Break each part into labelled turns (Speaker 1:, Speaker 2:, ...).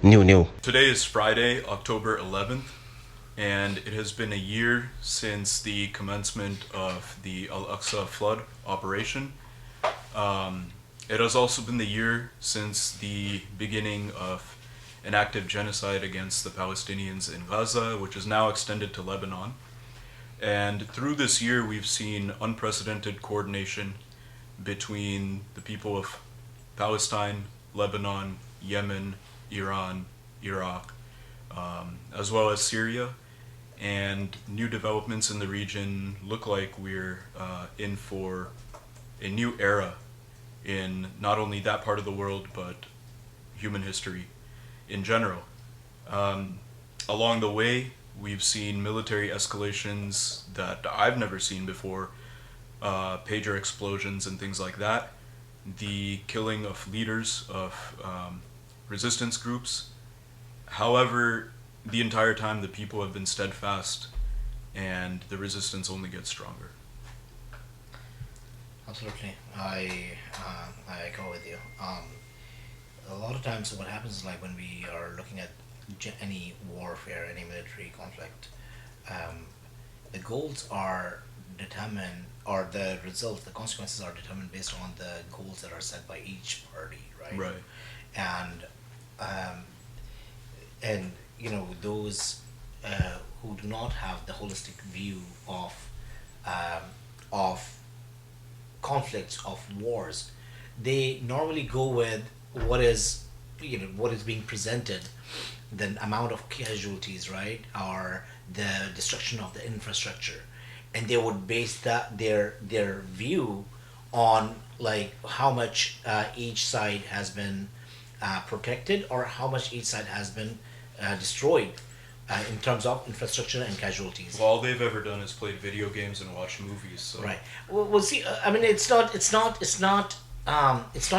Speaker 1: New.
Speaker 2: Today is Friday, October 11th, and it has been a year since the commencement of the Al-Aqsa Flood operation. It has also been the year since the beginning of an active genocide against the Palestinians in Gaza, which is now extended to Lebanon. And through this year, we've seen unprecedented coordination between the people of Palestine, Lebanon, Yemen, Iran, Iraq, as well as Syria. And new developments in the region look like we're in for a new era in not only that part of the world, but human history in general. Along the way, we've seen military escalations that I've never seen before, pager explosions and things like that, the killing of leaders of resistance groups. However, the entire time the people have been steadfast and the resistance only gets stronger.
Speaker 3: Absolutely, I echo with you. A lot of times, what happens is like when we are looking at any warfare, any military conflict, the goals are determined, or the results, the consequences are determined based on the goals that are set by each party, right?
Speaker 2: Right.
Speaker 3: And those who do not have the holistic view of conflicts, of wars, they normally go with what is being presented, the amount of casualties, right, or the destruction of the infrastructure, and they would base their view on like how much each side has been protected, or how much each side has been destroyed in terms of infrastructure and casualties.
Speaker 2: Well, all they've ever done is played video games and watched movies. So.
Speaker 3: Right. Well, see, I mean, it's not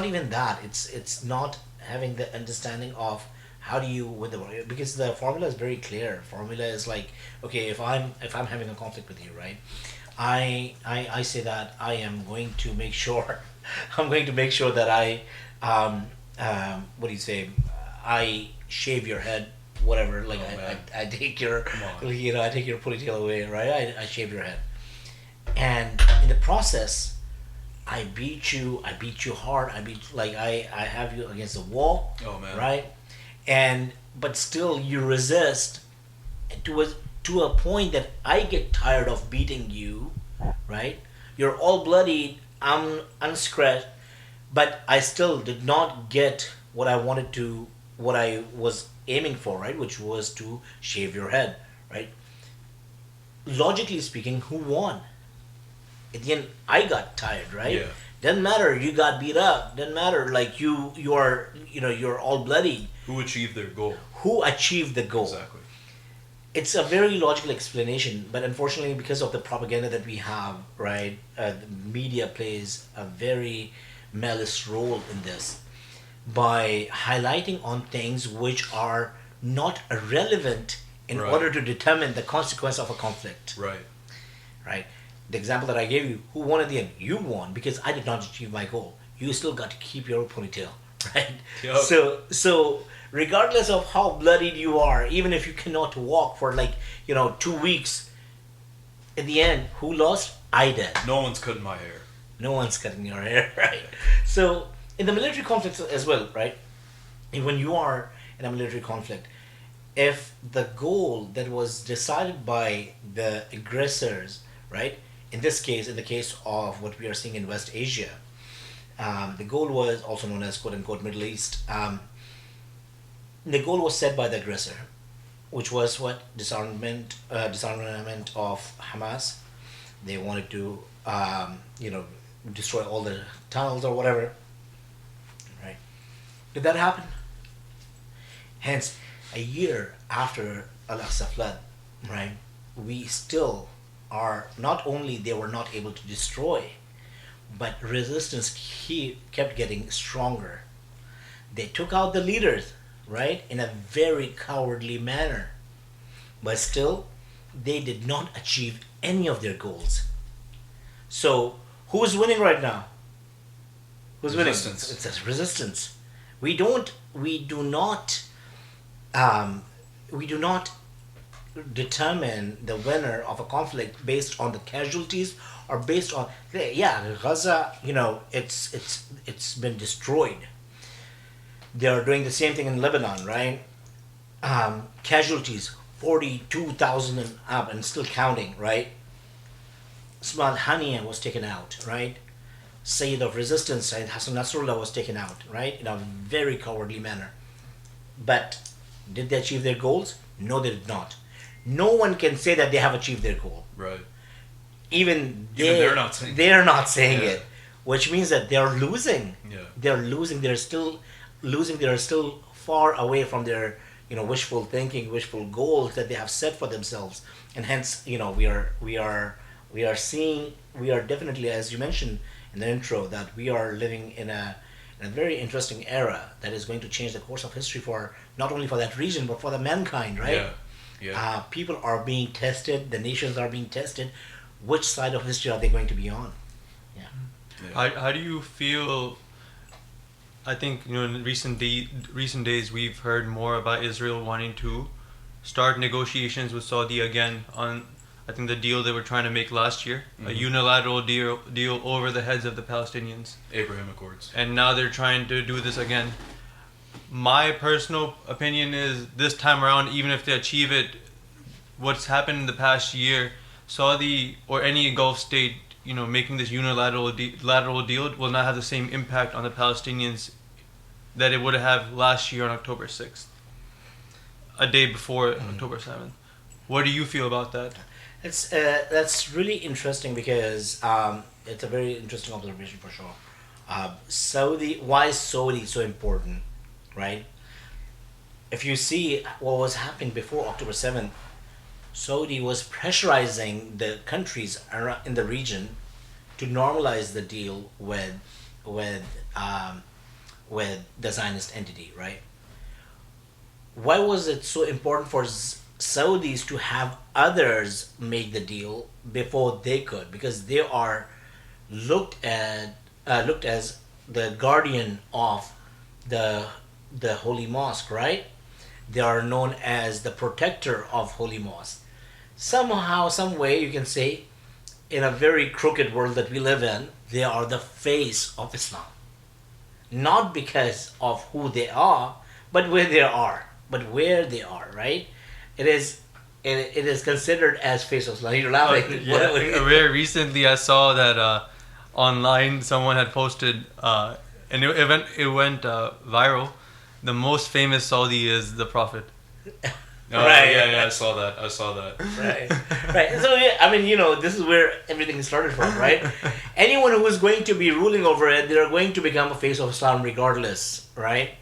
Speaker 3: even that. It's not having the understanding of how do you with the, because the formula is very clear. Formula is like, okay, if I'm having a conflict with you, right? I say that I am going to make sure I'm going to make sure that what do you say? I shave your head, whatever. Like I take your, I take your ponytail away, right? I shave your head, and in the process, I beat you hard. I have you against the wall.
Speaker 2: Oh man!
Speaker 3: Right, and but still you resist to a point that I get tired of beating you, right? You're all bloodied. I'm unscratched, but I still did not get what I wanted to, what I was aiming for, right? Which was to shave your head, right? Logically speaking, who won? At the end, I got tired, right?
Speaker 2: Yeah.
Speaker 3: Doesn't matter. You got beat up. Doesn't matter. Like you're all bloody.
Speaker 2: Who achieved their goal?
Speaker 3: Who achieved the goal?
Speaker 2: Exactly.
Speaker 3: It's a very logical explanation, but unfortunately, because of the propaganda that we have, right, the media plays a very malice role in this by highlighting on things which are not relevant in
Speaker 2: Right.
Speaker 3: order to determine the consequence of a conflict.
Speaker 2: Right.
Speaker 3: Right. The example that I gave you, who won at the end? You won because I did not achieve my goal. You still got to keep your ponytail, right?
Speaker 2: Yep.
Speaker 3: So regardless of how bloodied you are, even if you cannot walk for 2 weeks, at the end, who lost? I did.
Speaker 2: No one's cutting my hair.
Speaker 3: No one's cutting your hair, right? So in the military conflicts as well, right? When you are in a military conflict, if the goal that was decided by the aggressors, right? In this case, in the case of what we are seeing in West Asia, the goal was also known as quote unquote Middle East. The goal was set by the aggressor, which was what? Disarmament of Hamas. They wanted to, destroy all the tunnels or whatever. Right? Did that happen? Hence, a year after Al-Aqsa Flood, right? We still are, not only they were not able to destroy, but resistance kept getting stronger. They took out the leaders, right, in a very cowardly manner, but still they did not achieve any of their goals. So who's winning right now? Who's
Speaker 2: Resistance.
Speaker 3: winning? It's resistance. We do not we do not determine the winner of a conflict based on the casualties or based on, yeah, Gaza, it's been destroyed. They are doing the same thing in Lebanon, right? Casualties 42,000 and up and still counting, right? Small Hani was taken out, right? Sayyid of Resistance, Sayyid Hassan Nasrallah was taken out, right? In a very cowardly manner. But did they achieve their goals? No, they did not. No one can say that they have achieved their goal.
Speaker 2: Right.
Speaker 3: Even
Speaker 2: they're not saying
Speaker 3: they're not saying
Speaker 2: Yeah.
Speaker 3: it, which means that they're losing.
Speaker 2: Yeah.
Speaker 3: They're losing. They're still losing. They're still far away from their wishful thinking, wishful goals that they have set for themselves, and hence we are seeing, we are definitely, as you mentioned in the intro, that we are living in a very interesting era that is going to change the course of history for not only for that region but for the mankind, right?
Speaker 2: Yeah. Yeah.
Speaker 3: People are being tested. The nations are being tested. Which side of history are they going to be on? Yeah.
Speaker 2: Yeah.
Speaker 1: How do you feel? I think in recent days we've heard more about Israel wanting to start negotiations with Saudi again on, I think, the deal they were trying to make last year, a unilateral deal over the heads of the Palestinians,
Speaker 2: Abraham Accords.
Speaker 1: and now they're trying to do this again. My personal opinion is this time around, even if they achieve it, what's happened in the past year, Saudi or any Gulf state, making this unilateral lateral deal will not have the same impact on the Palestinians that it would have last year on October 6th, a day before October 7th. What do you feel about that?
Speaker 3: That's really interesting because it's a very interesting observation for sure. Why is Saudi so important, right? If you see what was happening before October 7th, Saudi was pressurizing the countries in the region to normalize the deal with the Zionist entity, right? Why was it so important for Saudis to have others make the deal before they could? Because they are looked as the guardian of the holy mosque, right? They are known as the protector of holy mosque. Somehow, some way, you can say, in a very crooked world that we live in, they are the face of Islam. Not because of who they are, but where they are. Right? It is considered as face of Islam. You're laughing.
Speaker 1: Very recently I saw that online someone had posted, and it went viral. The most famous Saudi is the Prophet.
Speaker 2: Oh,
Speaker 3: Right.
Speaker 2: yeah, I saw that.
Speaker 3: Right. So this is where everything started from, right? Anyone who is going to be ruling over it, they're going to become a face of Islam regardless, right?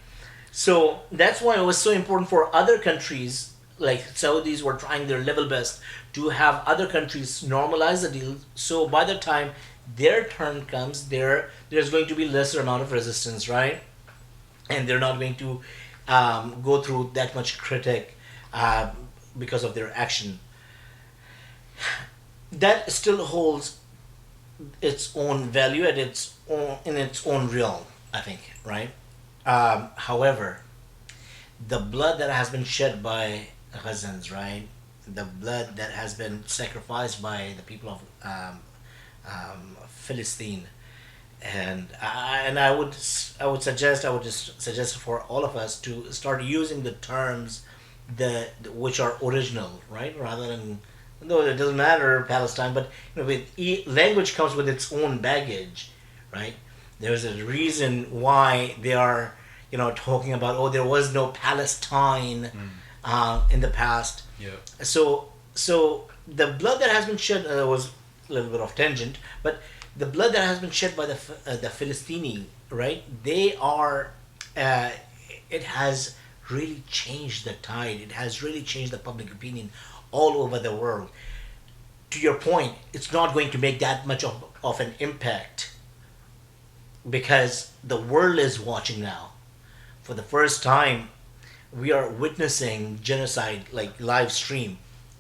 Speaker 3: So that's why it was so important for other countries, like Saudis were trying their level best to have other countries normalize the deal. So by the time their turn comes, there's going to be lesser amount of resistance, right? And they're not going to go through that much critic because of their action. That still holds its own value in its own realm, I think, right? However, the blood that has been shed by Gazans, right? The blood that has been sacrificed by the people of Philistine, and I would just suggest for all of us to start using the terms which are original, right? Rather than, no, it doesn't matter Palestine, but language comes with its own baggage, right? There's a reason why they are talking about, there was no Palestine in the past.
Speaker 2: Yeah.
Speaker 3: So the blood that has been shed was a little bit of tangent, but the blood that has been shed by the Philistini, right? They are, it has really changed the tide. It has really changed the public opinion all over the world. To your point, it's not going to make that much of an impact because the world is watching now. For the first time, we are witnessing genocide like live streaming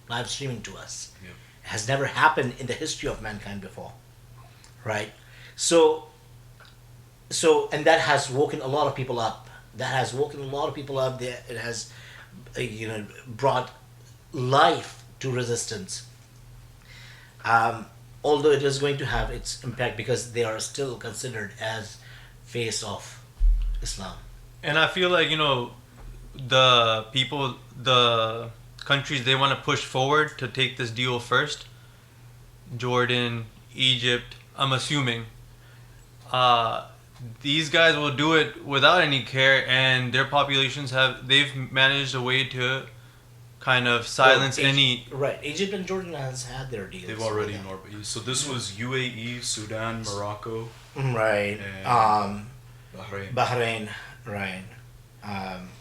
Speaker 3: to us.
Speaker 2: Yeah.
Speaker 3: It has never happened in the history of mankind before, right? So and that has woken a lot of people up. It has brought life to resistance. Although it is going to have its impact because they are still considered as face of Islam.
Speaker 1: And I feel like, the people, the countries they want to push forward to take this deal first, Jordan, Egypt, I'm assuming, these guys will do it without any care, and their populations they've managed a way to kind of silence any...
Speaker 3: Right, Egypt and Jordan has had their deals.
Speaker 2: They've already so this was UAE, Sudan, Morocco,
Speaker 3: right, Bahrain, right.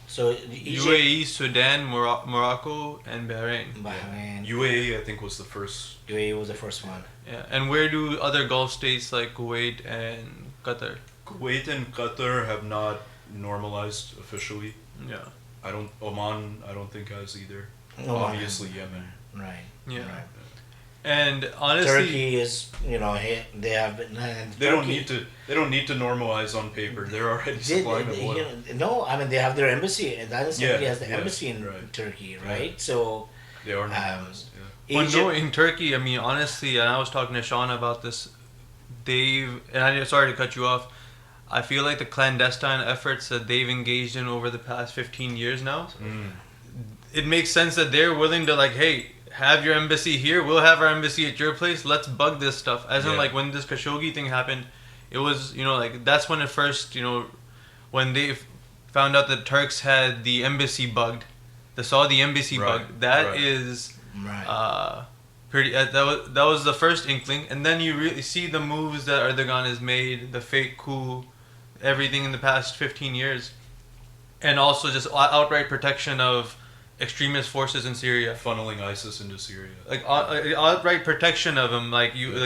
Speaker 3: So Egypt,
Speaker 1: UAE, Sudan, Morocco, and Bahrain.
Speaker 2: UAE, I think, was the first.
Speaker 3: UAE was the first one.
Speaker 1: Yeah, and where do other Gulf states like Kuwait and Qatar?
Speaker 2: Kuwait and Qatar have not normalized officially.
Speaker 1: Yeah.
Speaker 2: Oman, I don't think has either.
Speaker 3: Oman.
Speaker 2: Obviously Yemen.
Speaker 3: Right.
Speaker 1: Yeah.
Speaker 3: Right.
Speaker 1: And honestly,
Speaker 3: Turkey is, they have been.
Speaker 2: They don't need to normalize on paper. They're already supplying the oil.
Speaker 3: No, I mean they have their embassy. That is has the embassy in
Speaker 2: right.
Speaker 3: Turkey, right? Yeah. So
Speaker 2: they are normalized.
Speaker 1: Well, no, in Turkey, I mean, honestly, and I was talking to Shawn about this. Sorry to cut you off. I feel like the clandestine efforts that they've engaged in over the past 15 years now, it makes sense that they're willing to hey, have your embassy here, we'll have our embassy at your place, let's bug this stuff. As in, when this Khashoggi thing happened, it was, that's when it first, when they found out that Turks had the embassy bugged, the Saudi embassy bugged, that is pretty, that was the first inkling. And then you really see the moves that Erdogan has made, the fake coup, everything in the past 15 years. And also just outright protection of extremist forces in Syria,
Speaker 2: funneling ISIS into Syria,
Speaker 1: outright protection of them,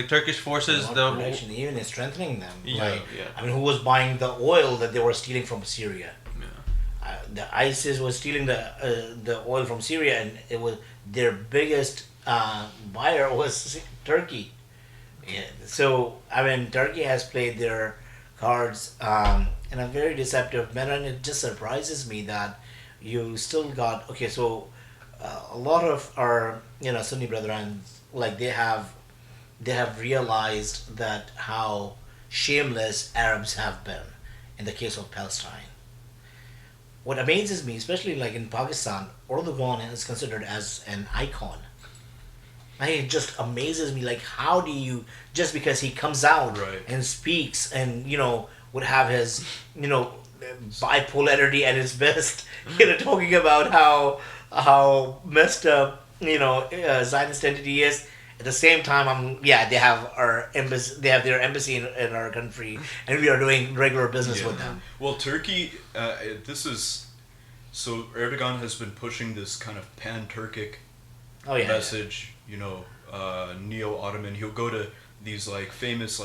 Speaker 1: Turkish forces,
Speaker 3: protection, even strengthening them. I mean, who was buying the oil that they were stealing from Syria? Yeah. The ISIS was stealing the oil from Syria, and it was their biggest buyer was Turkey. Yeah. So I mean, Turkey has played their cards in a very deceptive manner, and it just surprises me that you still got so a lot of our Sunni brethren, they have realized that how shameless Arabs have been in the case of Palestine. What amazes me, especially in Pakistan, Erdogan is considered as an icon. It just amazes me, how do you, just because he comes out and speaks and would have his bipolarity at its best, talking about how messed up Zionist entity is. At the same time, they have their embassy in our country, and we are doing regular business with them.
Speaker 2: Well, Turkey, so Erdogan has been pushing this kind of pan-Turkic message, neo-Ottoman. He'll go to these famous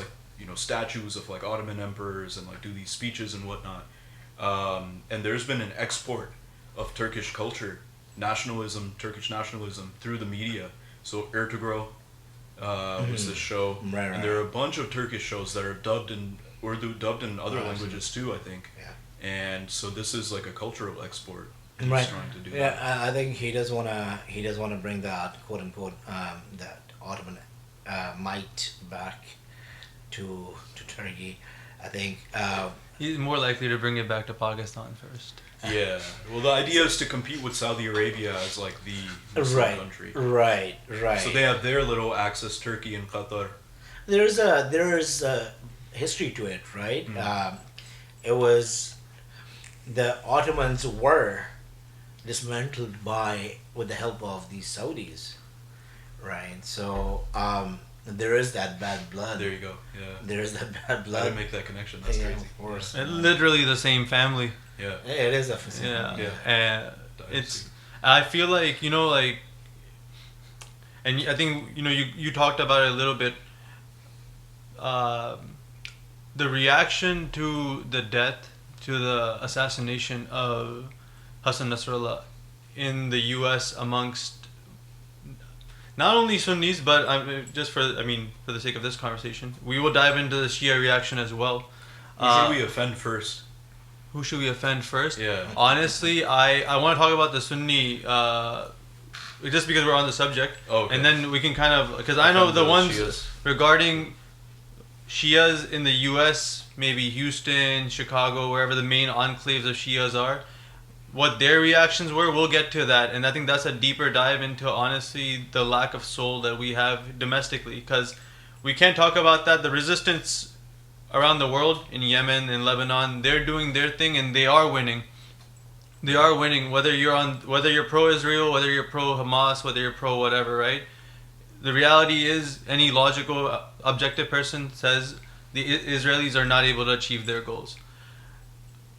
Speaker 2: statues of Ottoman emperors and do these speeches and whatnot. And there's been an export of Turkish culture, Turkish nationalism through the media. So Ertugrul was this show, and there are a bunch of Turkish shows that are dubbed in Urdu, dubbed in other languages too, I think. Yeah. And so this is a cultural export. He's trying to do that.
Speaker 3: I think he does wanna bring that quote unquote that Ottoman might back to Turkey. I think
Speaker 1: he's more likely to bring it back to Pakistan first.
Speaker 2: Yeah. Well, the idea is to compete with Saudi Arabia as the Muslim country.
Speaker 3: Right.
Speaker 2: So they have their little axis, Turkey and Qatar.
Speaker 3: There is a history to it, right? It was the Ottomans were dismantled with the help of the Saudis, right? So there is that bad blood.
Speaker 2: There you go. Yeah.
Speaker 3: There is that bad blood.
Speaker 2: I didn't make that connection. That's crazy.
Speaker 3: Of course.
Speaker 1: And literally the same family.
Speaker 2: Yeah.
Speaker 3: It is a same family.
Speaker 1: Yeah. It's. I feel and I think you talked about it a little bit. The reaction to the assassination of Hassan Nasrallah in the U.S. amongst not only Sunnis, but for the sake of this conversation, we will dive into the Shia reaction as well.
Speaker 2: Who should we offend first?
Speaker 1: who should we offend first?
Speaker 2: Yeah.
Speaker 1: Honestly, I want to talk about the Sunni, just because we're on the subject.
Speaker 2: Okay.
Speaker 1: And then we can kind of, because I know the ones
Speaker 2: Shias.
Speaker 1: regarding Shias in the U.S., maybe Houston, Chicago, wherever the main enclaves of Shias are, what their reactions were, we'll get to that. And I think that's a deeper dive into, honestly, the lack of soul that we have domestically. Because we can't talk about that. The resistance around the world, in Yemen, in Lebanon, they're doing their thing and they are winning. They are winning, whether you're pro-Israel, whether you're pro-Hamas, whether you're pro-whatever, right? The reality is, any logical, objective person says the Israelis are not able to achieve their goals.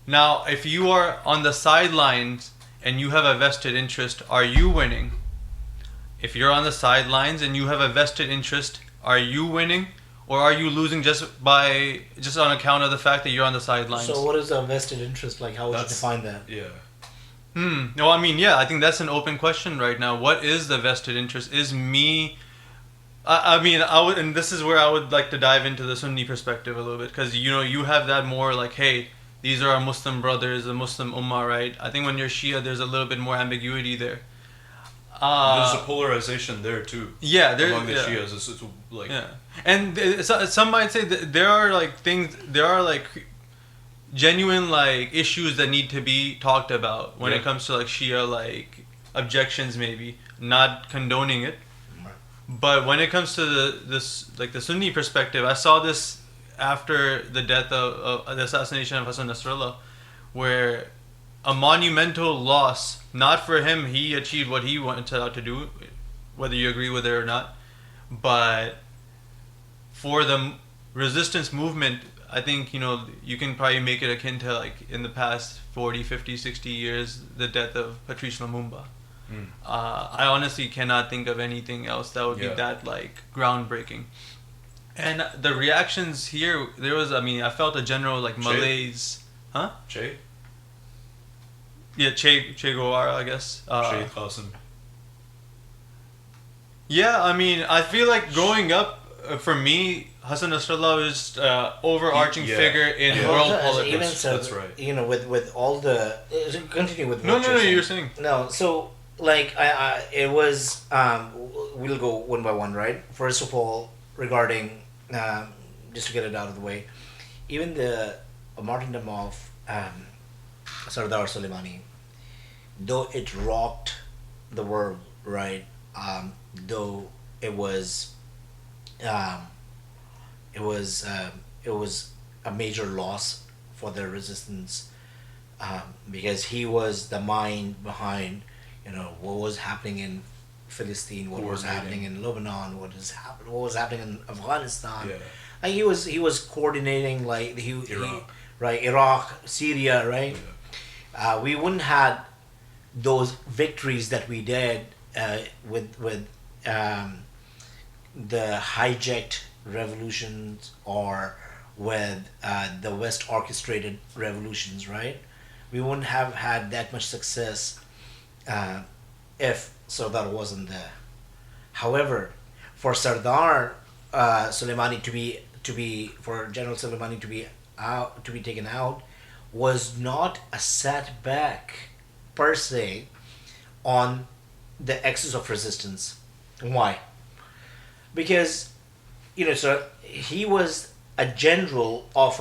Speaker 1: Now, if you are on the sidelines and you have a vested interest, are you winning? If you're on the sidelines and you have a vested interest, are you winning? Or are you losing just on account of the fact that you're on the sidelines?
Speaker 3: So what is a vested interest? Like, how would you define that?
Speaker 2: Yeah.
Speaker 1: No, I mean, yeah, I think that's an open question right now. What is the vested interest? Is me... I mean, I would, and this is where I would like to dive into the Sunni perspective a little bit, because you have that more like, hey, these are our Muslim brothers, the Muslim Ummah, right? I think when you're Shia, there's a little bit more ambiguity there.
Speaker 2: There's a polarization there too.
Speaker 1: Yeah,
Speaker 2: among the Shias, it's like
Speaker 1: and some might say that there are like genuine like issues that need to be talked about when it comes to like Shia like objections, maybe not condoning it. But when it comes to the Sunni perspective, I saw this after the death of the assassination of Hassan Nasrallah, where a monumental loss, not for him, he achieved what he wanted out to do, whether you agree with it or not, but for the resistance movement, I think, you can probably make it akin to like in the past 40, 50, 60 years, the death of Patrice Lumumba. I honestly cannot think of anything else that would be that like groundbreaking. And the reactions here, I felt a general like malaise. Huh?
Speaker 2: Che?
Speaker 1: Yeah, Che Guevara, I guess.
Speaker 2: Che Qasim.
Speaker 1: Yeah, I mean, I feel like growing up, for me, Hassan Nasrallah was overarching figure in world politics.
Speaker 3: Even so,
Speaker 2: that's right.
Speaker 3: With all the... Continue with what
Speaker 1: No, you're saying.
Speaker 3: No, so... Like it was. We'll go one by one, right? First of all, regarding just to get it out of the way, even the martyrdom of Sardar Soleimani, though it rocked the world, right? Though it was a major loss for the resistance, because he was the mind behind. What was happening in Palestine, what was happening in Lebanon, what was happening in Afghanistan.
Speaker 2: Yeah.
Speaker 3: Like he was coordinating like Iraq, Syria, right? Yeah. We wouldn't had those victories that we did with the hijacked revolutions or with the West orchestrated revolutions, right? We wouldn't have had that much success if Sardar wasn't there. However, for Sardar Soleimani for General Soleimani to be taken out was not a setback per se on the axis of resistance. Why? Because so he was a general of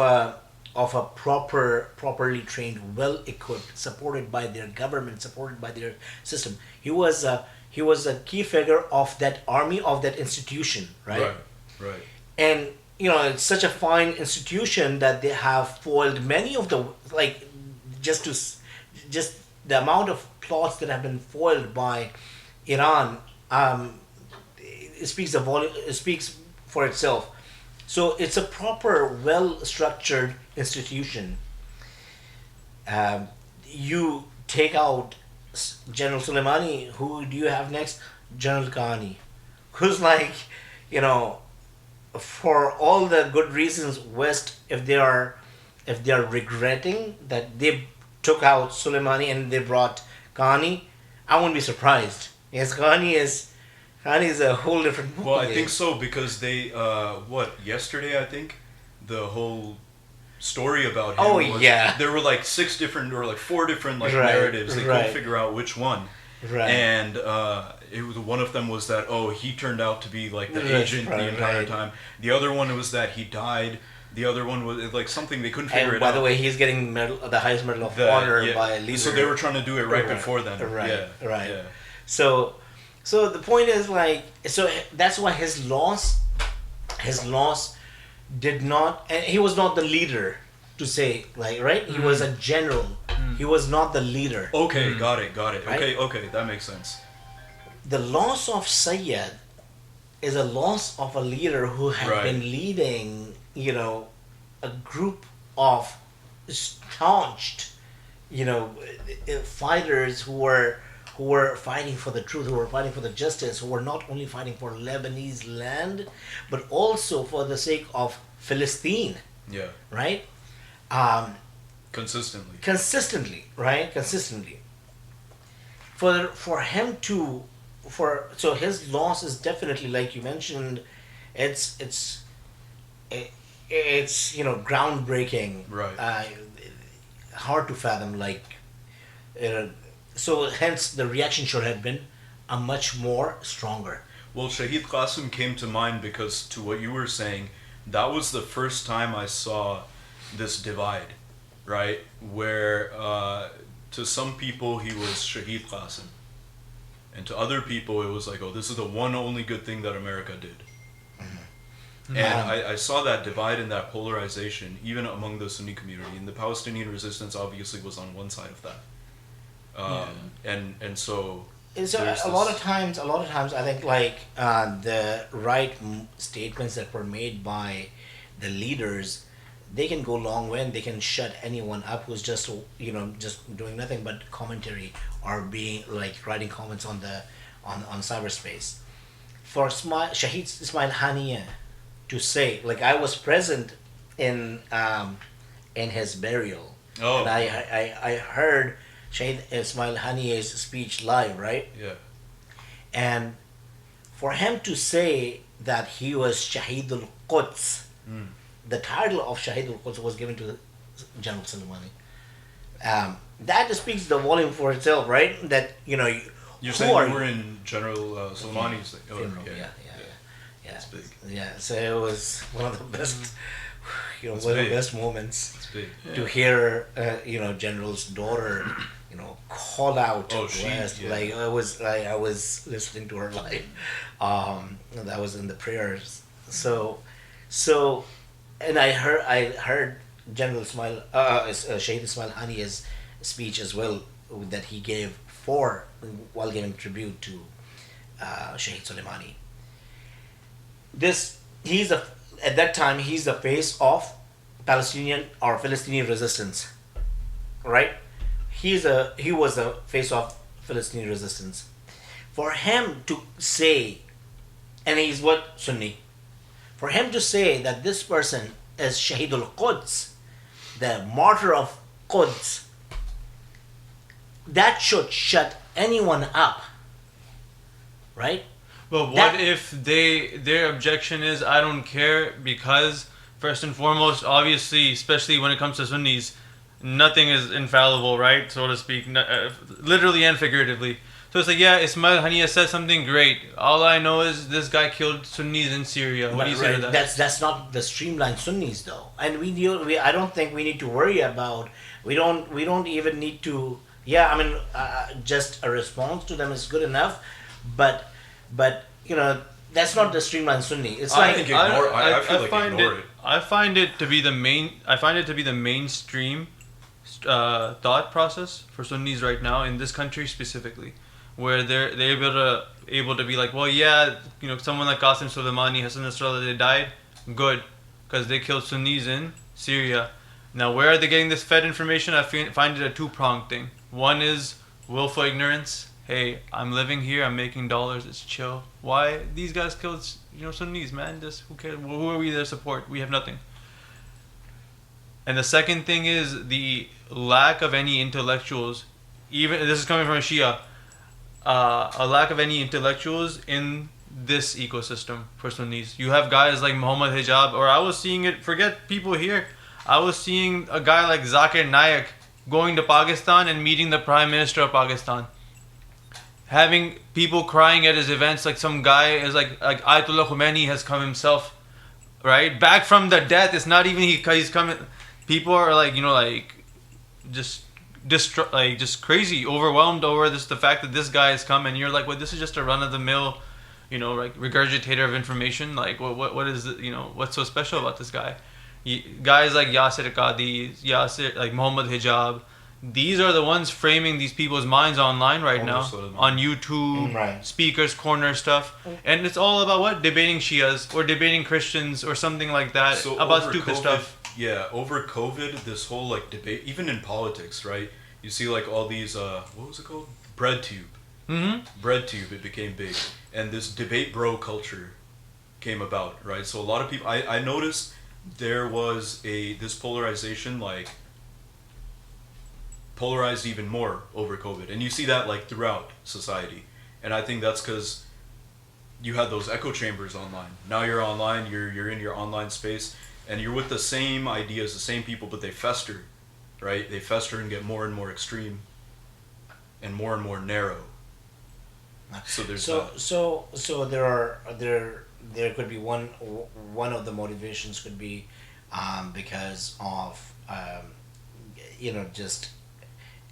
Speaker 3: a properly trained, well equipped, supported by their government, supported by their system. He was a key figure of that army, of that institution, right?
Speaker 2: Right.
Speaker 3: And it's such a fine institution that they have foiled many of the just the amount of plots that have been foiled by Iran. It speaks for itself. So it's a proper, well-structured institution. You take out General Soleimani, who do you have next? General Ghani, who's for all the good reasons, West, if they are regretting that they took out Soleimani and they brought Ghani, I wouldn't be surprised. Yes, Ghani is a whole different movie.
Speaker 2: Well, I think so, because they yesterday I think the whole story about him.
Speaker 3: Oh,
Speaker 2: was
Speaker 3: yeah.
Speaker 2: There were like 4 different like
Speaker 3: Right,
Speaker 2: narratives. They
Speaker 3: right.
Speaker 2: couldn't figure out which one.
Speaker 3: Right.
Speaker 2: And it was, one of them was that he turned out to be like the
Speaker 3: Right,
Speaker 2: agent the
Speaker 3: right,
Speaker 2: entire
Speaker 3: right.
Speaker 2: time. The other one was that he died. The other one was like something they couldn't figure
Speaker 3: And
Speaker 2: it
Speaker 3: by
Speaker 2: out.
Speaker 3: the way, he's getting the highest medal of honor
Speaker 2: Yeah.
Speaker 3: by a leader.
Speaker 2: So they were trying to do it right before then.
Speaker 3: Right.
Speaker 2: Yeah.
Speaker 3: Right.
Speaker 2: Yeah.
Speaker 3: So the point is like, so that's why his loss did not, and he was not the leader to say, like, right? He was a general. He was not the leader.
Speaker 2: Okay, got it.
Speaker 3: Right?
Speaker 2: Okay, that makes sense.
Speaker 3: The loss of Sayyid is a loss of a leader who had
Speaker 2: Right.
Speaker 3: been leading, a group of staunched, fighters who were fighting for the truth, who were fighting for the justice, who were not only fighting for Lebanese land, but also for the sake of Philistine,
Speaker 2: Yeah.
Speaker 3: right?
Speaker 2: Consistently.
Speaker 3: Right? Consistently. For him to, so his loss is definitely, like you mentioned, it's groundbreaking,
Speaker 2: Right.
Speaker 3: hard to fathom, like, so hence the reaction should have been a much more stronger.
Speaker 2: Well, Shahid Qasim came to mind because, to what you were saying, that was the first time I saw this divide, right? Where to some people he was Shahid Qasim, and to other people it was like, oh, this is the one only good thing that America did. And I saw that divide and that polarization even among the Sunni community, and the Palestinian resistance obviously was on one side of that. And so
Speaker 3: So
Speaker 2: there's
Speaker 3: a lot of times, I think like the right statements that were made by the leaders, they can go a long way and they can shut anyone up who's just doing nothing but commentary or being like writing comments on cyberspace. For Shahid Ismail Hani to say, like, I was present in his burial, and I heard Shahid Ismail Hani's speech live, right?
Speaker 2: yeah.
Speaker 3: And for him to say that he was Shahid al-Quds, the title of Shahid al-Quds was given to General Soleimani. That speaks the volume for itself, right? That,
Speaker 2: You're saying you were in General Soleimani's
Speaker 3: funeral, yeah.
Speaker 2: That's big.
Speaker 3: Yeah, so it was one of the best, one of the
Speaker 2: big.
Speaker 3: best moments
Speaker 2: It's big.
Speaker 3: to hear, General's daughter, call out
Speaker 2: Oh,
Speaker 3: West.
Speaker 2: yeah.
Speaker 3: Like I was listening to her live. That was in the prayers. So, and I heard General Ismail, Shaykh Ismail Hani's speech as well that he gave while giving tribute to Shaykh Soleimani. At that time he's the face of Palestinian or Philistine resistance, right? He was the face of Philistine resistance. For him to say, and he's what? Sunni. For him to say that this person is Shahid al-Quds, the martyr of Quds, that should shut anyone up, right?
Speaker 1: But what if their objection is, I don't care, because first and foremost, obviously, especially when it comes to Sunnis, nothing is infallible, right, so to speak, literally and figuratively. So it's like, yeah, Ismail Haniya said something great. All I know is this guy killed Sunnis in Syria. What do you say to that?
Speaker 3: That's not the streamlined Sunnis though, and I don't think we need to worry about. We don't even need to. Yeah, I mean, just a response to them is good enough, but that's not the streamlined Sunni. It's
Speaker 2: I
Speaker 3: like
Speaker 2: feel like ignore it.
Speaker 1: I find it to be the mainstream thought process for Sunnis right now in this country specifically, where they're able to be like, well, yeah, someone like Qasem Soleimani, Hassan Nasrallah, they died, good, because they killed Sunnis in Syria. Now, where are they getting this fed information? I find it a two-pronged thing. One is willful ignorance. Hey, I'm living here, I'm making dollars, it's chill. Why these guys killed Sunnis, man? Just who cares? Who are we there to support? We have nothing. And the second thing is the lack of any intellectuals. Even this is coming from a Shia. A lack of any intellectuals in this ecosystem for Sunnis. You have guys like Mohammad Hijab, or I was seeing it. Forget people here. I was seeing a guy like Zakir Naik going to Pakistan and meeting the Prime Minister of Pakistan. Having people crying at his events, like some guy is like Ayatollah Khomeini has come himself, right? Back from the death. It's not even he's coming. People are like, just crazy, overwhelmed over the fact that this guy has come, and you're like, well, this is just a run of the mill, like regurgitator of information. Like, what is it? What's so special about this guy? Guys like Yasir Qadi, like Mohammad Hijab, these are the ones framing these people's minds online right now on YouTube,
Speaker 3: right.
Speaker 1: Speakers Corner stuff, and it's all about what? Debating Shias or debating Christians or something like that,
Speaker 2: So
Speaker 1: about stupid stuff.
Speaker 2: Yeah, over COVID, this whole like debate, even in politics, right? You see like all these, what was it called? Breadtube. Breadtube, it became big. And this debate bro culture came about, right? So a lot of people, I noticed there was this polarization, like, polarized even more over COVID. And you see that like throughout society. And I think that's because you had those echo chambers online. Now you're online, you're in your online space, and you're with the same ideas, the same people, but they fester, right? They fester and get more and more extreme and more narrow. So there's that.
Speaker 3: So there could be one of the motivations could be because of just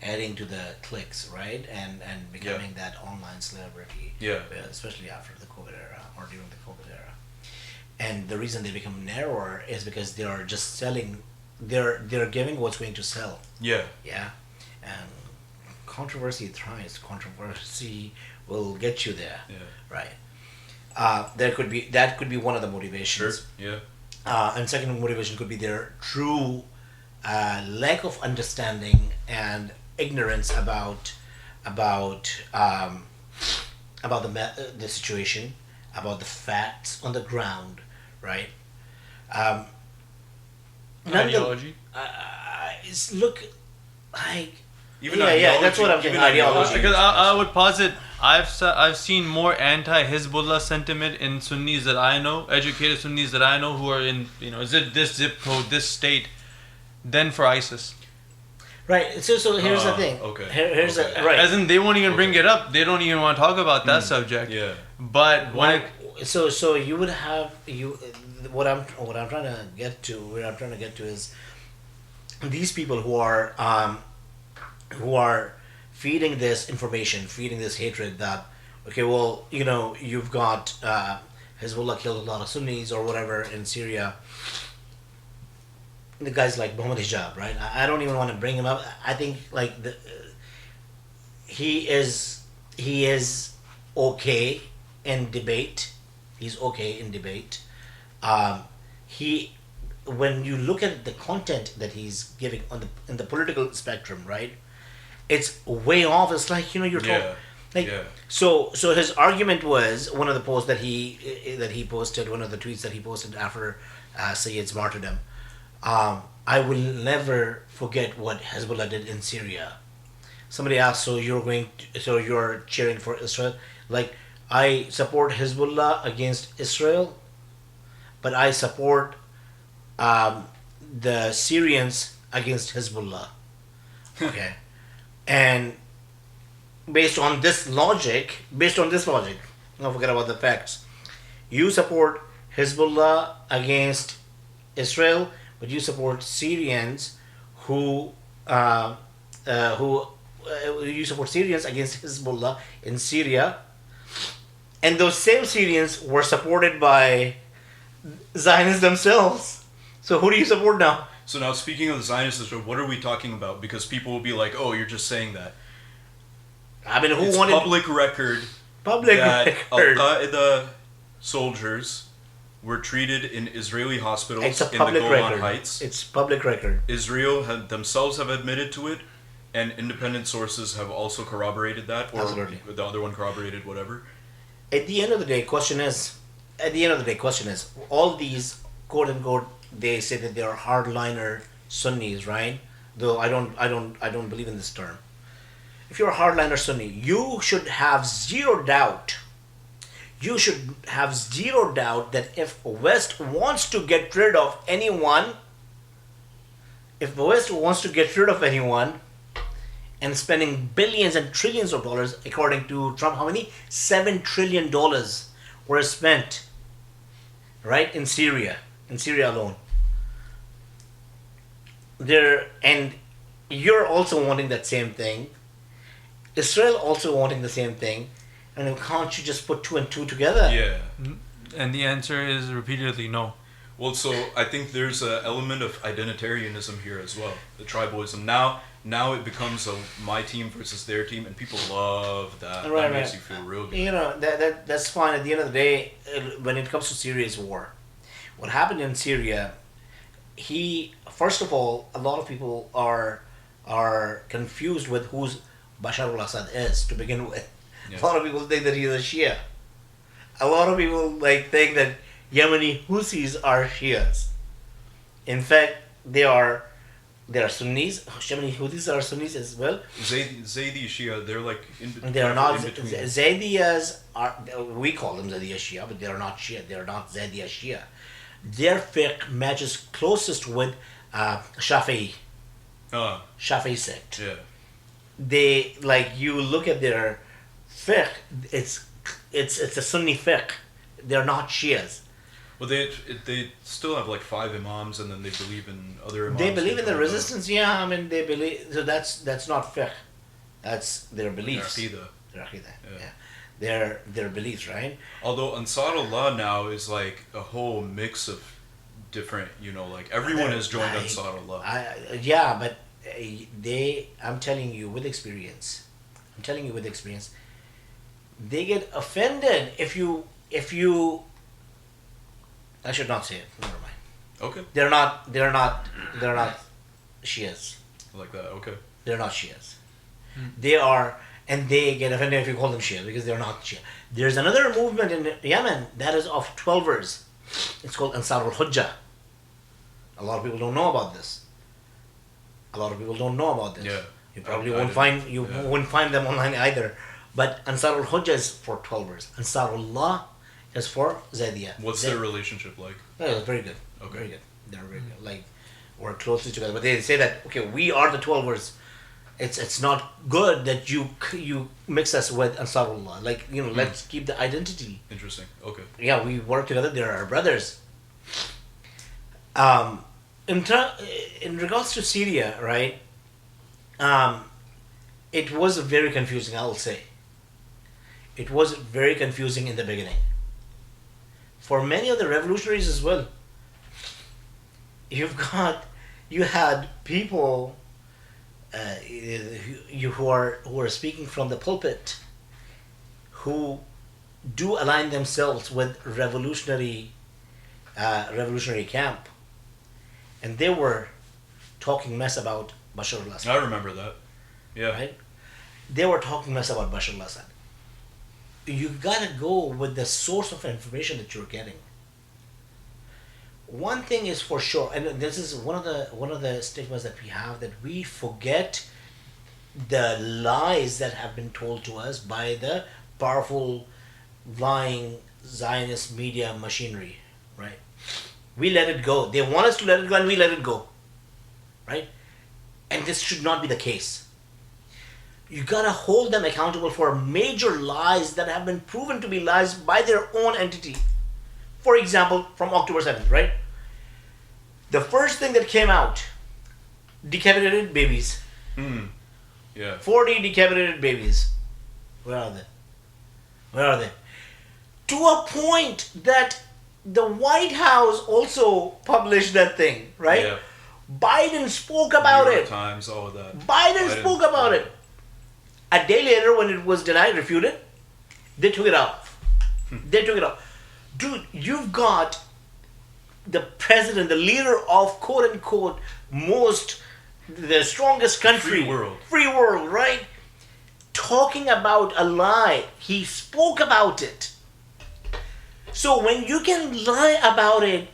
Speaker 3: adding to the clicks, right, and becoming that online celebrity, especially after the COVID era or during the COVID era. And the reason they become narrower is because they are just selling, they're giving what's going to sell.
Speaker 2: Yeah.
Speaker 3: And controversy thrives. Controversy will get you there. Right. That could be one of the motivations.
Speaker 2: Sure.
Speaker 3: And second motivation could be their true lack of understanding and ignorance about the situation, about the facts on the ground, right?
Speaker 1: Ideology.
Speaker 3: Look, like
Speaker 2: Even
Speaker 3: that's what I'm saying. Ideology.
Speaker 1: Because I would posit, I've seen more anti-Hezbollah sentiment in Sunnis that I know, educated Sunnis that I know, who are in this zip code, this state, than for ISIS.
Speaker 3: Right. So here's the thing.
Speaker 2: Okay.
Speaker 3: Here's
Speaker 2: okay.
Speaker 3: right.
Speaker 1: As in, they won't even bring it up. They don't even want to talk about that subject.
Speaker 2: Yeah.
Speaker 1: But when
Speaker 3: so you would have what I'm trying to get to, where I'm trying to get to is these people who are feeding this information, feeding this hatred that, okay, well, you've got Hezbollah killed a lot of Sunnis or whatever in Syria. The guys like Mohammad Hijab, right? I don't even want to bring him up. I think like he is okay in debate. He's okay in debate. When you look at the content that he's giving in the political spectrum, right? It's way off. It's like you're talking. So his argument was one of the posts that he posted, one of the tweets that he posted after Sayyid's martyrdom. I will never forget what Hezbollah did in Syria. Somebody asked, so you're cheering for Israel? Like, I support Hezbollah against Israel, but I support the Syrians against Hezbollah. Okay. And based on this logic, don't forget about the facts. You support Hezbollah against Israel, but you support Syrians who you support Syrians against Hezbollah in Syria, and those same Syrians were supported by Zionists themselves. So who do you support now?
Speaker 2: So now, speaking of the Zionists, what are we talking about? Because people will be like, "Oh, you're just saying that."
Speaker 3: I mean,
Speaker 2: It's public record that Al-Qaeda soldiers were treated in Israeli hospitals in the Golan Heights.
Speaker 3: It's public record.
Speaker 2: Israel themselves have admitted to it, and independent sources have also corroborated that, or
Speaker 3: Absolutely.
Speaker 2: the other one corroborated whatever.
Speaker 3: At the end of the day, question is, all these quote unquote, they say that they are hardliner Sunnis, right? Though I don't believe in this term. If you're a hardliner Sunni, you should have zero doubt. You should have zero doubt that if West wants to get rid of anyone, if the West wants to get rid of anyone and spending billions and trillions of dollars, according to Trump, how many? $7 trillion were spent, right, in Syria alone. And you're also wanting that same thing. Israel also wanting the same thing. And then can't you just put two and two together?
Speaker 2: Yeah.
Speaker 1: And the answer is repeatedly no.
Speaker 2: Well, so I think there's an element of identitarianism here as well. The tribalism. Now it becomes a my team versus their team, and people love that.
Speaker 3: Right,
Speaker 2: that makes you feel real good.
Speaker 3: You know, that's fine. At the end of the day, when it comes to Syria's war, what happened in Syria, first of all, a lot of people are confused with who's Bashar al-Assad is to begin with.
Speaker 2: Yes.
Speaker 3: A lot of people think that he's a Shia. A lot of people think that Yemeni Houthis are Shias. In fact, they are Sunnis. Yemeni Houthis are Sunnis as well.
Speaker 2: Zaidi Shia, they're like
Speaker 3: They are not
Speaker 2: in between.
Speaker 3: Zaydiyas are, we call them Zaydiya Shia, but they are not Shia. They are not Zaydiya Shia. Their fiqh matches closest with Shafi'i sect.
Speaker 2: Yeah.
Speaker 3: They, like, you look at their fiqh, it's a Sunni fiqh. They're not Shias.
Speaker 2: Well, they still have like 5 imams, and then they believe in other imams.
Speaker 3: They believe in the resistance. Yeah, I mean, they believe. So that's not fiqh. That's their beliefs. Their aqidah. Yeah. Their beliefs, right?
Speaker 2: Although Ansarullah now is like a whole mix of different, like everyone has joined Ansarullah.
Speaker 3: Yeah, but I'm telling you with experience, they get offended if you. I should not say it. Never mind.
Speaker 2: Okay.
Speaker 3: They're not Shias.
Speaker 2: Like that. Okay.
Speaker 3: They're not Shias. They are, and they get offended if you call them Shia because they're not Shia. There's another movement in Yemen that is of 12ers. It's called Ansar al-Hujjah. A lot of people don't know about this.
Speaker 2: Yeah.
Speaker 3: You probably won't find them online either. But Ansar al-Hujjah is for 12ers. Ansarullah is for Zaydiyah.
Speaker 2: What's their relationship like?
Speaker 3: Yeah, it's very good.
Speaker 2: Okay.
Speaker 3: Very good. They're very good. Like, we're closely together. But they say that, okay, we are the 12ers. It's not good that you mix us with Ansarullah. Like, let's keep the identity.
Speaker 2: Interesting. Okay.
Speaker 3: Yeah, we work together. They're our brothers. In regards to Syria, right? It was very confusing, I will say. It was very confusing in the beginning. For many of the revolutionaries as well. You had people who are speaking from the pulpit who do align themselves with revolutionary camp, and they were talking mess about Bashar al-Assad.
Speaker 2: I remember that. Yeah.
Speaker 3: Right? They were talking mess about Bashar al-Assad. You gotta go with the source of information that you're getting. One thing is for sure, and this is one of the stigmas that we have, that we forget the lies that have been told to us by the powerful, lying Zionist media machinery, right? We let it go. They want us to let it go, and we let it go, right? And this should not be the case. You gotta hold them accountable for major lies that have been proven to be lies by their own entity. For example, from October 7th, right? The first thing that came out, decapitated babies.
Speaker 2: Yeah.
Speaker 3: 40 decapitated babies. Where are they? To a point that the White House also published that thing, right?
Speaker 2: Yeah.
Speaker 3: Biden spoke about
Speaker 2: New York
Speaker 3: it.
Speaker 2: Times, all of that.
Speaker 3: Biden spoke about it. A day later, when it was denied, refuted, they took it off. Dude, you've got the president, the leader of quote unquote the strongest country, free world, right? Talking about a lie. He spoke about it. So when you can lie about it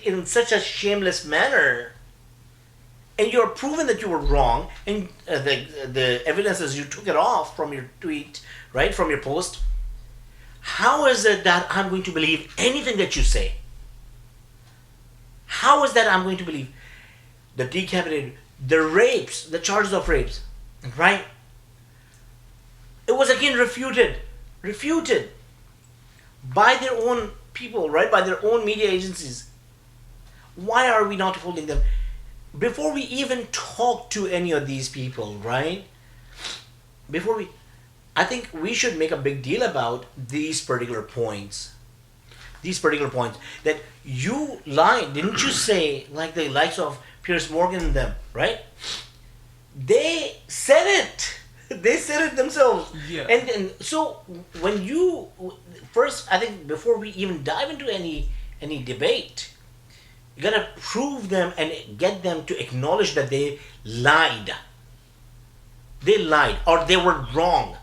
Speaker 3: in such a shameless manner, and you're proven that you were wrong, and the evidence is you took it off from your tweet, right, from your post, how is it that I'm going to believe anything that you say? How is that I'm going to believe? The decapitated, the rapes, the charges of rapes, right? It was again refuted by their own people, right? By their own media agencies. Why are we not holding them? Before we even talk to any of these people, right? I think we should make a big deal about these particular points. That you lied, didn't you say, like the likes of Piers Morgan and them, right? They said it. They said it themselves.
Speaker 1: Yeah.
Speaker 3: And so when you first, I think before we even dive into any debate, you gotta prove them and get them to acknowledge that they lied. They lied or they were wrong.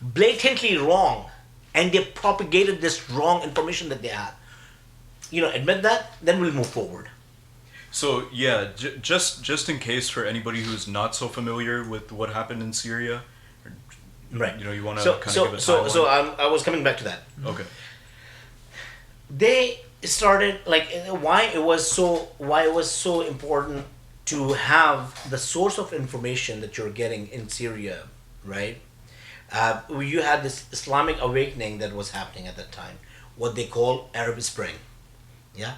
Speaker 3: Blatantly wrong. And they propagated this wrong information that they had. Admit that, then we'll move forward.
Speaker 2: So yeah, just in case for anybody who's not so familiar with what happened in Syria,
Speaker 3: Right.
Speaker 2: you want to kind of give a timeline?
Speaker 3: So I was coming back to that.
Speaker 2: Okay.
Speaker 3: They started why it was so important to have the source of information that you're getting in Syria, right? You had this Islamic awakening that was happening at that time, what they call Arab Spring. Yeah,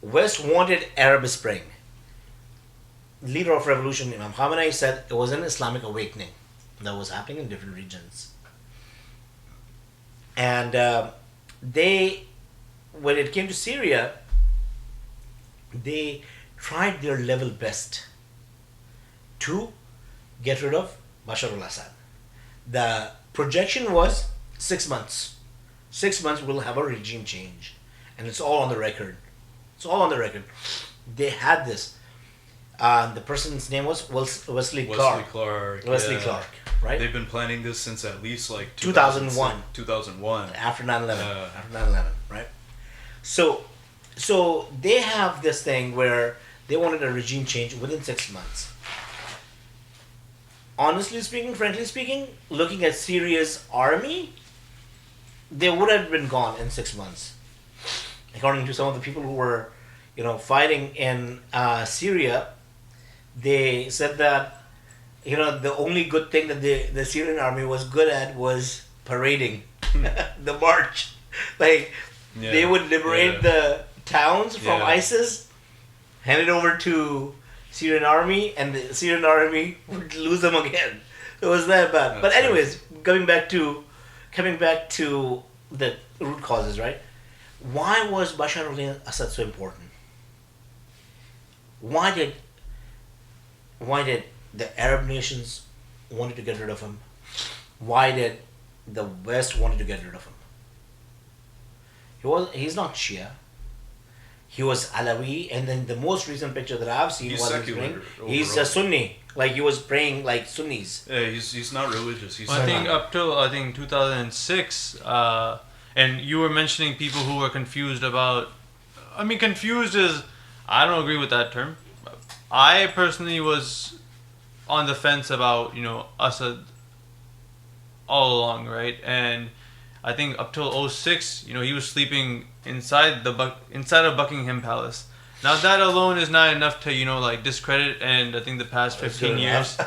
Speaker 3: West wanted Arab Spring. Leader of revolution Imam Khamenei said it was an Islamic awakening that was happening in different regions. And when it came to Syria, they tried their level best to get rid of Bashar al-Assad. The projection was 6 months. 6 months we'll have a regime change. And it's all on the record. They had this. The person's name was Wesley Clark. Wesley Clark, right?
Speaker 2: They've been planning this since at least
Speaker 3: 2001.
Speaker 2: 2001.
Speaker 3: After 9/11. Right? So they have this thing where they wanted a regime change within 6 months. Honestly speaking, frankly speaking, looking at Syria's army, they would have been gone in 6 months. According to some of the people who were, fighting in Syria, they said that, the only good thing that the Syrian army was good at was parading, the march. They would liberate the towns from ISIS, hand it over to Syrian army, and the Syrian army would lose them again. It was that bad. But anyways, coming back to the root causes, right? Why was Bashar al-Assad so important? Why did the Arab nations wanted to get rid of him? Why did the West wanted to get rid of him? He's not Shia. He was Alawi, and then the most recent picture that I've seen he's a Sunni. He was praying like Sunnis.
Speaker 2: Yeah, he's not religious.
Speaker 1: I think up till 2006, and you were mentioning people who were confused about. I mean, confused is, I don't agree with that term. I personally was on the fence about Assad all along, right? And I think up till 2006, he was sleeping inside of Buckingham Palace. Now that alone is not enough to discredit. And I think the past 15 years.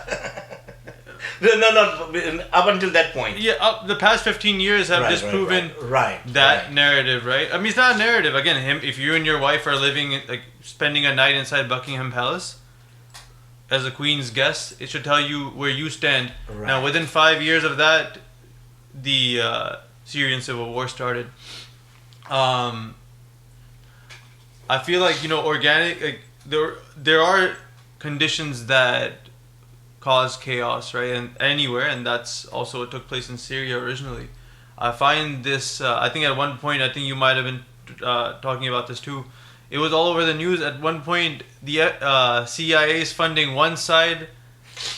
Speaker 3: No, up until that point.
Speaker 1: Yeah, the past 15 years have disproven that narrative, right? I mean, it's not a narrative. Again, if you and your wife are living, spending a night inside Buckingham Palace as a queen's guest, it should tell you where you stand. Right. Now, within 5 years of that, the Syrian civil war started. I feel there are conditions that cause chaos, right? And anywhere, and that's also what took place in Syria originally. I find this. I think at one point, I think you might have been talking about this too. It was all over the news. At one point, the CIA is funding one side,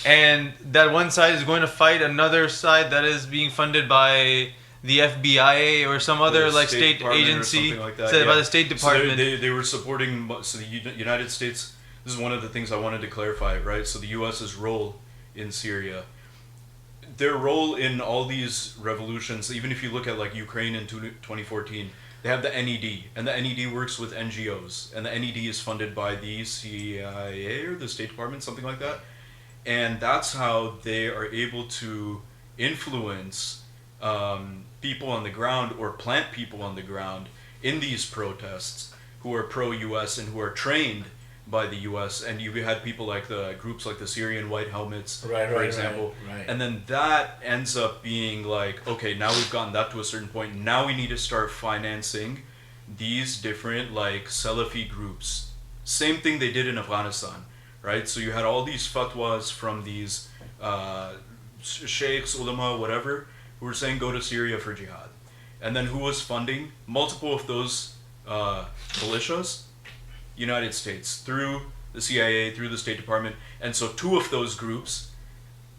Speaker 1: and that one side is going to fight another side that is being funded by the FBI or some other state agency,
Speaker 2: like that,
Speaker 1: by the State Department.
Speaker 2: So they were supporting. So the United States. This is one of the things I wanted to clarify, right? So the U.S.'s role in Syria, their role in all these revolutions, even if you look at Ukraine in 2014, They have the NED, and the NED works with NGOs, and the NED is funded by the CIA or the State Department, something like that. And that's how they are able to influence people on the ground or plant people on the ground in these protests who are pro-US and who are trained by the US. And you had people like the groups like the Syrian White Helmets, for example.
Speaker 3: Right.
Speaker 2: And then that ends up being like, okay, now we've gotten that to a certain point. Now we need to start financing these different like Salafi groups. Same thing they did in Afghanistan, right? So you had all these fatwas from these sheikhs, ulama, whatever, who were saying go to Syria for jihad. And then who was funding multiple of those militias? United States, through the CIA, through the State Department. And so two of those groups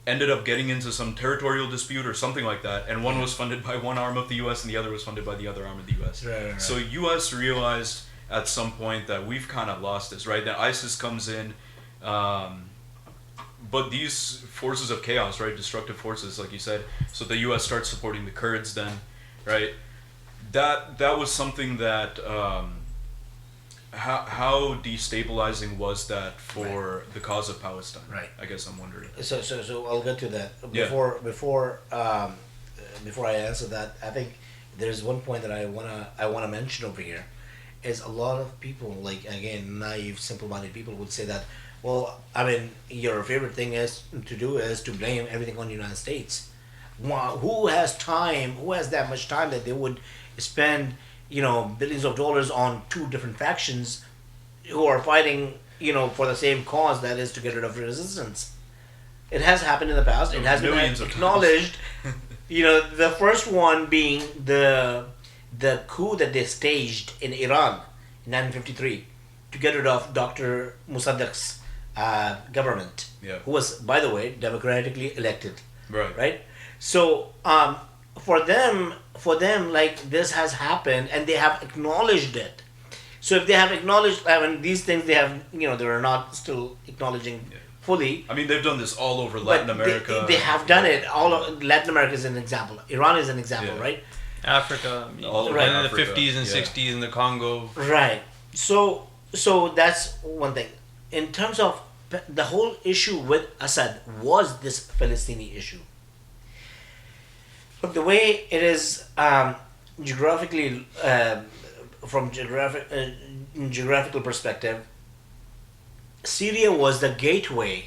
Speaker 2: ended up getting into some territorial dispute or something like that, and one was funded by one arm of the US and the other was funded by the other arm of the US.
Speaker 3: Right.
Speaker 2: So US realized at some point that we've kind of lost this, right? That ISIS comes in, but these forces of chaos, right, destructive forces, like you said, so the US starts supporting the Kurds then, right? That was something that... How destabilizing was that for the cause of Palestine?
Speaker 3: Right.
Speaker 2: I guess I'm wondering.
Speaker 3: So I'll get to that. Before I answer that, I think there's one point that I wanna mention over here, is a lot of people, like, again, naive, simple-minded people would say that, well, I mean, your favorite thing is to blame everything on the United States. Who has time? Who has that much time that they would spend, billions of dollars on two different factions who are fighting, for the same cause, that is to get rid of resistance? It has happened in the past. It has been acknowledged. The first one being the coup that they staged in Iran in 1953 to get rid of Dr. Mossaddeq's government, who was, by the way, democratically elected. Right. So for them, like, this has happened, and they have acknowledged it. So if they have acknowledged, these things they have, they're not still acknowledging fully.
Speaker 2: I mean, they've done this all over Latin America.
Speaker 3: They have done it. All of Latin America is an example. Iran is an example, right?
Speaker 1: Africa,
Speaker 2: all
Speaker 1: right in
Speaker 2: Africa,
Speaker 1: the 50s and 60s in the Congo.
Speaker 3: Right. So that's one thing. In terms of the whole issue with Assad was this Palestinian issue. Look, the way it is geographically, from geographical perspective, Syria was the gateway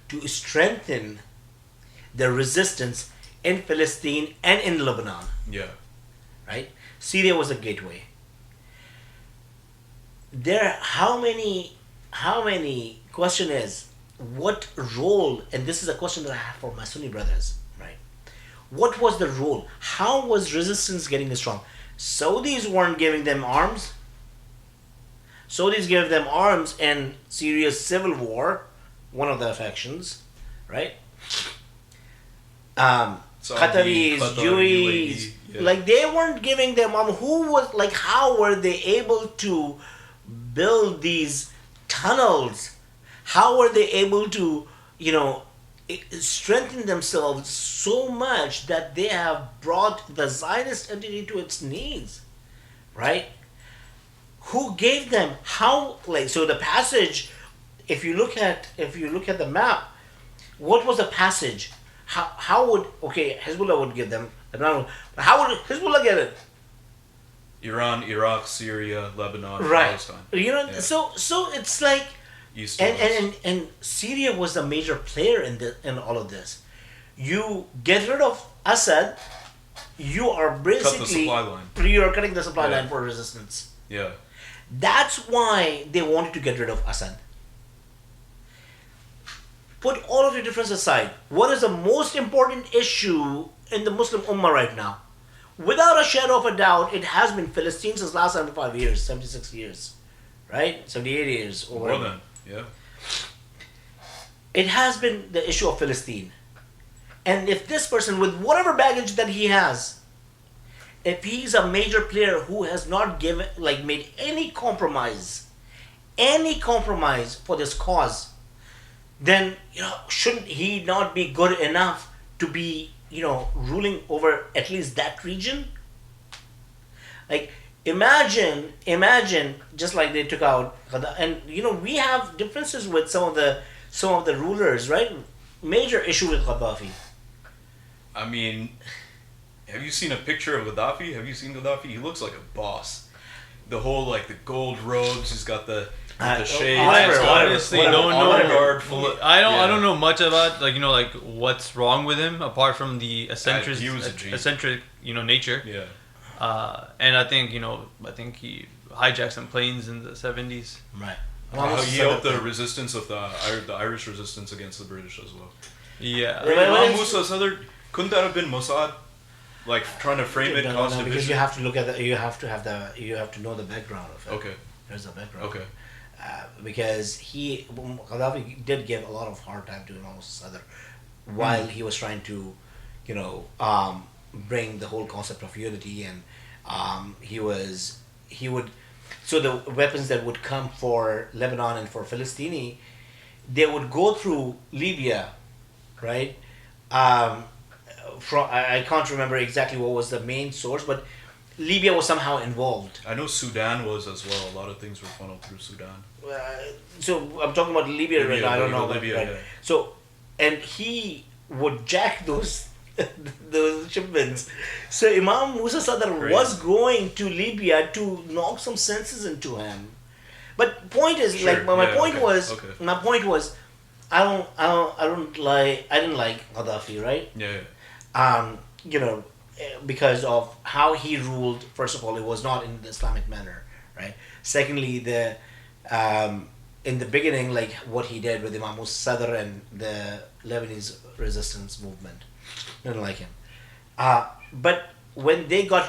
Speaker 3: to strengthen the resistance in Palestine and in Lebanon.
Speaker 2: Yeah.
Speaker 3: Right? Syria was a gateway. How many, question is, what role, and this is a question that I have for my Sunni brothers, right? What was the role? How was resistance getting strong? Saudis weren't giving them arms. Saudis gave them arms in Syria's civil war, one of the factions, right? Qataris, UAEs, like, they weren't giving them arms. How were they able to build these tunnels? How were they able to, strengthen themselves so much that they have brought the Zionist entity to its knees, right? Who gave them? How? So the passage, if you look at the map, what was the passage? How would Hezbollah would give them? How would Hezbollah get it?
Speaker 2: Iran, Iraq, Syria, Lebanon,
Speaker 3: right.
Speaker 2: Palestine.
Speaker 3: So it's like,
Speaker 2: East
Speaker 3: and Syria was the major player in all of this. You get rid of Assad, you are basically
Speaker 2: cut the supply line.
Speaker 3: You are cutting the supply line for resistance.
Speaker 2: Yeah.
Speaker 3: That's why they wanted to get rid of Assad. Put all of your differences aside. What is the most important issue in the Muslim Ummah right now? Without a shadow of a doubt, it has been Palestine since last 75 years, 76 years, right? 78 years. Or
Speaker 2: more than, yeah.
Speaker 3: It has been the issue of Palestine. And if this person, with whatever baggage that he has, if he's a major player who has not made any compromise for this cause, then, shouldn't he not be good enough to be, ruling over at least that region? Like imagine just like they took out Gaddafi, and we have differences with some of the rulers, right? Major issue with Gaddafi.
Speaker 2: I mean, have you seen a picture of Gaddafi? Have you seen Gaddafi? He looks like a boss. The whole the gold robes. He's got the shades.
Speaker 1: Honestly,
Speaker 2: guard full of,
Speaker 1: I don't know much about what's wrong with him apart from the eccentric nature.
Speaker 2: Yeah.
Speaker 1: And I think he hijacked some planes in the 70s.
Speaker 3: Right.
Speaker 2: He helped the resistance of the Irish resistance against the British as well.
Speaker 1: Yeah.
Speaker 2: Imam Musa Sadr, couldn't that have been Mossad? Trying to frame it, cause division?
Speaker 3: Because you have to look at you have to know the background of it.
Speaker 2: Okay.
Speaker 3: There's a background.
Speaker 2: Okay.
Speaker 3: Because Gaddafi did give a lot of hard time to Imam Musa Sadr while he was trying to, bring the whole concept of unity, and so the weapons that would come for Lebanon and for Palestine, they would go through Libya, right? I can't remember exactly what was the main source, but Libya was somehow involved.
Speaker 2: I know Sudan was as well. A lot of things were funneled through Sudan.
Speaker 3: So I'm talking about Libya right now. I don't know.
Speaker 2: Libya,
Speaker 3: right?
Speaker 2: Yeah.
Speaker 3: So, and he would jack those shipments. So Imam Musa Sadr was going to Libya to knock some senses into him. But point is,
Speaker 2: Sure.
Speaker 3: my
Speaker 2: Yeah,
Speaker 3: point
Speaker 2: okay.
Speaker 3: was,
Speaker 2: Okay.
Speaker 3: my point was, I didn't like Gaddafi, right?
Speaker 2: Yeah.
Speaker 3: Because of how he ruled. First of all, it was not in the Islamic manner, right? Secondly, in the beginning, what he did with Imam Musa Sadr and the Lebanese resistance movement, didn't like him. But when they got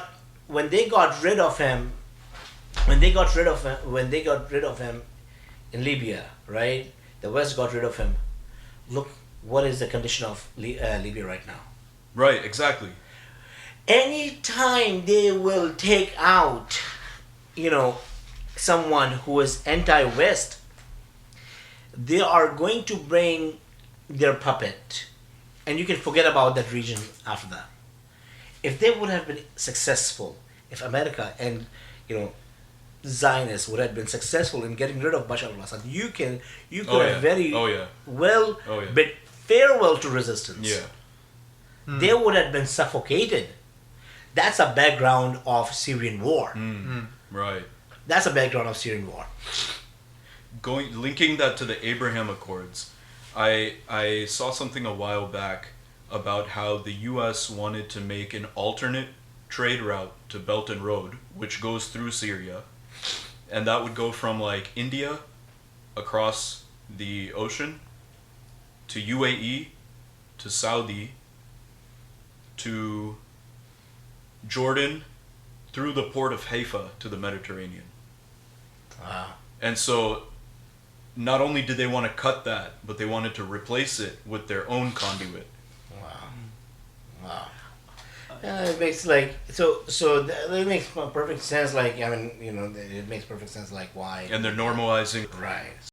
Speaker 3: rid of him in Libya, right? The West got rid of him. Look, what is the condition of Libya right now?
Speaker 2: Right. Exactly.
Speaker 3: Anytime they will take out, someone who is anti-West, they are going to bring their puppet, and you can forget about that region after that. If they would have been successful, if America and Zionists would have been successful in getting rid of Bashar al-Assad, you could have very well bid farewell to resistance.
Speaker 2: Yeah.
Speaker 3: They would have been suffocated. That's a background of Syrian war.
Speaker 2: Right.
Speaker 3: That's a background of Syrian war.
Speaker 2: Linking that to the Abraham Accords, I saw something a while back about how the U.S. wanted to make an alternate trade route to Belt and Road, which goes through Syria, and that would go from India across the ocean to UAE to Saudi to Jordan through the port of Haifa to the Mediterranean.
Speaker 3: Wow.
Speaker 2: And so not only did they want to cut that, but they wanted to replace it with their own conduit.
Speaker 3: Wow. It makes it makes perfect sense. It makes perfect sense. Why?
Speaker 2: And they're normalizing.
Speaker 3: Right.